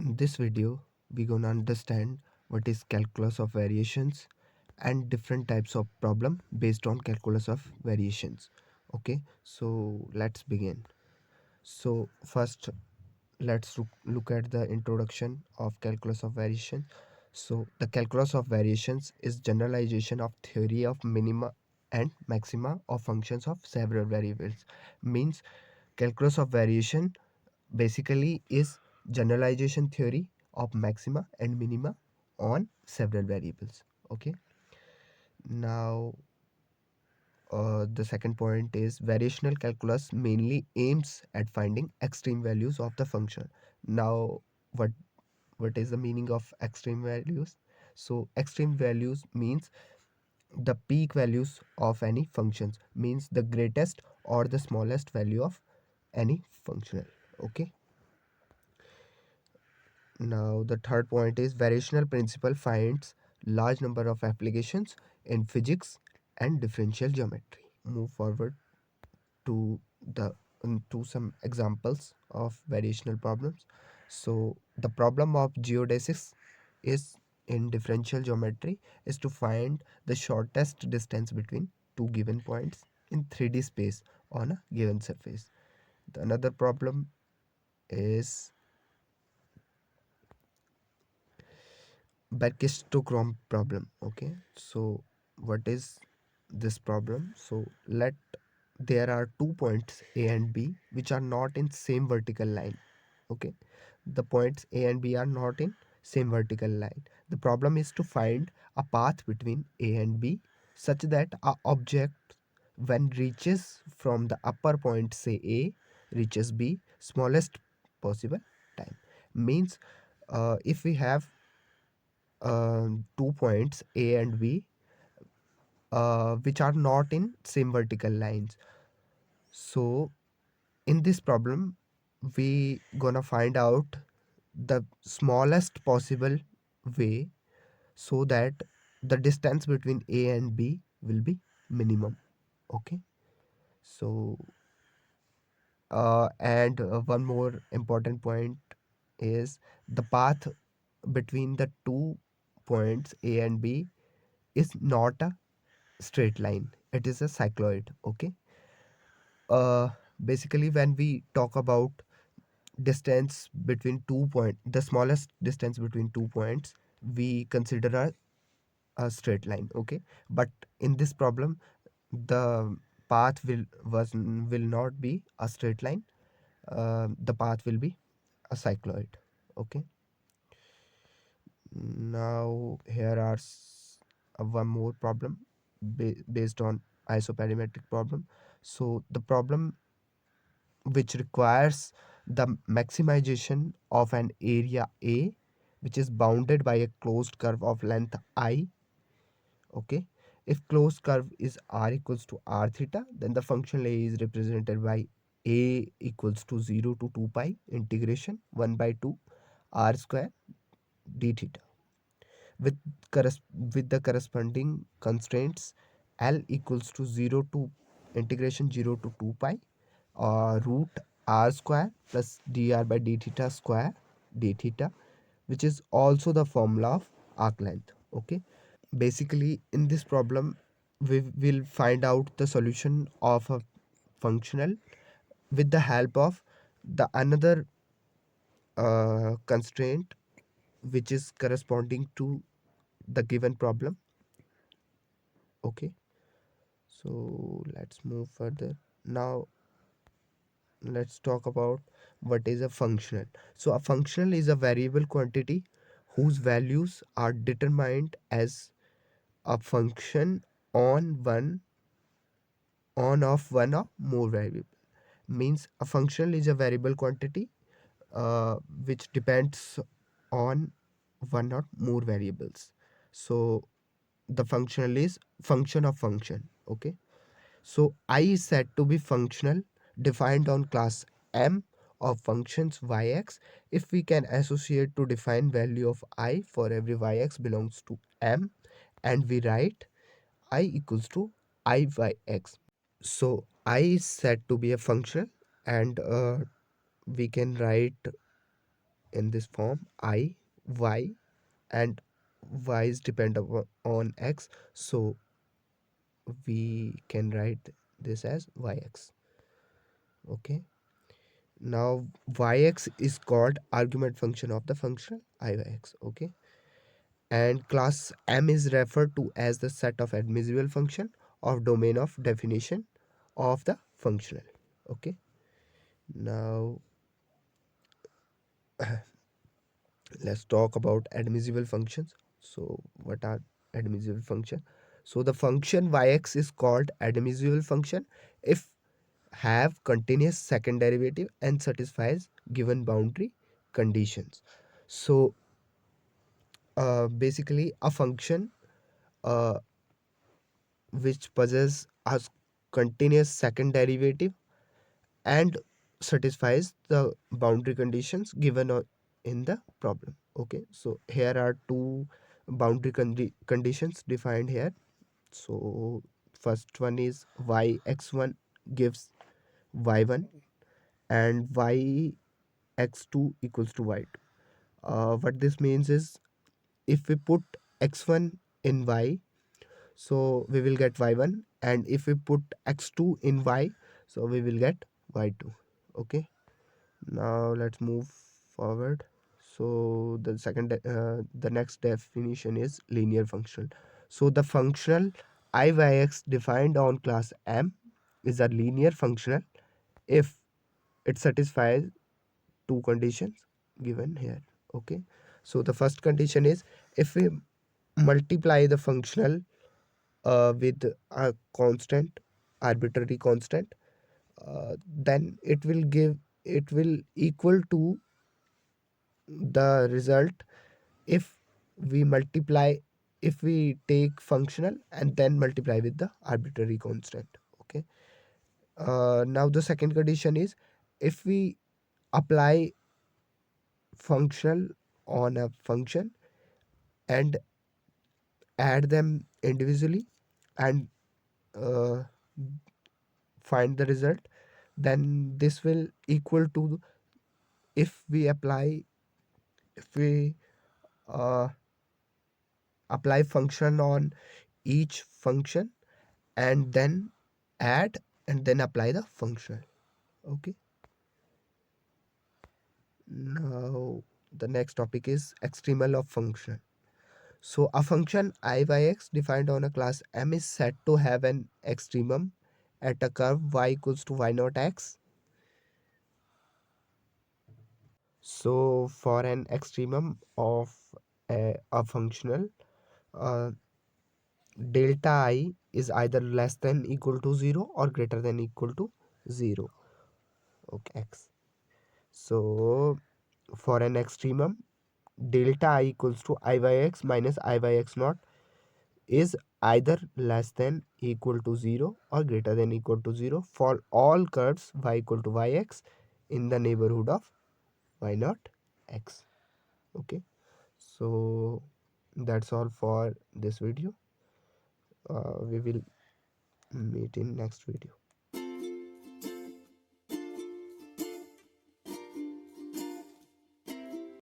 In this video, we're gonna understand what is calculus of variations and different types of problem based on calculus of variations. Okay, so let's begin. So first, let's look at the introduction of calculus of variation. So the calculus of variations is generalization of theory of minima and maxima of functions of several variables. Means calculus of variation basically is generalization theory of maxima and minima on several variables. Okay, now the second point is variational calculus mainly aims at finding extreme values of the function. Now what what is the meaning of extreme values? So extreme values means the peak values of any functions, means the greatest or the smallest value of any functional. Okay, now the third point is variational principle finds large number of applications in physics and differential geometry. Move forward to the to some examples of variational problems. So the problem of geodesics is in differential geometry is to find the shortest distance between two given points in 3D space on a given surface. The another problem is brachistochrome problem. Okay, so what is this problem? So let there are 2 points A and B which are not in same vertical line. Okay, the points A and B are not in same vertical line. The problem is to find a path between A and B such that a object when reaches from the upper point, say A, reaches B smallest possible time. Means if we have 2 points A and B which are not in same vertical lines. So in this problem we gonna find out the smallest possible way so that the distance between A and B will be minimum. Okay, so and one more important point is the path between the 2 points A and B is not a straight line, it is a cycloid. Okay, uh basically when we talk about distance between 2 point, the smallest distance between 2 points, we consider a straight line. Okay, but in this problem the path will not be a straight line. The path will be a cycloid. Okay, now here are one more problem based on isoperimetric problem. So the problem which requires the maximization of an area A which is bounded by a closed curve of length I. Okay, if closed curve is r equals to r theta, then the function A is represented by A equals to 0 to 2 pi integration 1 by 2 r square d theta with with the corresponding constraints L equals to 0 to integration 0 to 2 pi root r square plus dr by d theta square d theta, which is also the formula of arc length. Okay, basically in this problem we will find out the solution of a functional with the help of the another constraint which is corresponding to the given problem. Okay, so let's move further. Now let's talk about what is a functional. So a functional is a variable quantity whose values are determined as a function on of one or more variable. Means a functional is a variable quantity which depends on one or more variables. So the functional is function of function. Okay, so I is said to be functional defined on class M of functions yx if we can associate to define value of I for every yx belongs to M, and we write I equals to I by x. So I is said to be a function, and we can write in this form: I, y, and y is dependent on x, so we can write this as yx. Okay, now yx is called argument function of the function I/x. Okay, and class M is referred to as the set of admissible function of domain of definition of the functional. Okay, now let's talk about admissible functions. So what are admissible function? So the function yx is called admissible function if have continuous second derivative and satisfies given boundary conditions. So basically a function uh, which possesses a continuous second derivative and satisfies the boundary conditions given in the problem. Okay, so here are two boundary conditions defined here. So first one is yx1 gives y1 and yx2 equals to y2. What this means is, if we put x1 in y, so we will get y1, and if we put x2 in y, so we will get y2. Okay, now let's move forward. So the next definition is linear functional. So the functional I by x defined on class M is a linear functional if it satisfies two conditions given here. Okay, so the first condition is, if we multiply the functional with a constant, arbitrary constant, then it will equal to the result if we multiply, if we take functional and then multiply with the arbitrary constant. Okay, now the second condition is, if we apply functional on a function and add them individually and uh, find the result, then this will equal to, if we apply, if we uh, apply function on each function and then add and then apply the function. Okay, now the next topic is extremal of function. So a function I by x defined on a class M is said to have an extremum at a curve y equals to y naught x. So for an extremum of a functional, uh, delta I is either less than equal to 0 or greater than equal to 0. Okay, x. So for an extremum, delta I equals to I by x minus I by x naught is either less than equal to 0 or greater than equal to 0 for all curves y equal to yx in the neighborhood of y naught x. Okay, so that's all for this video. We will meet in next video.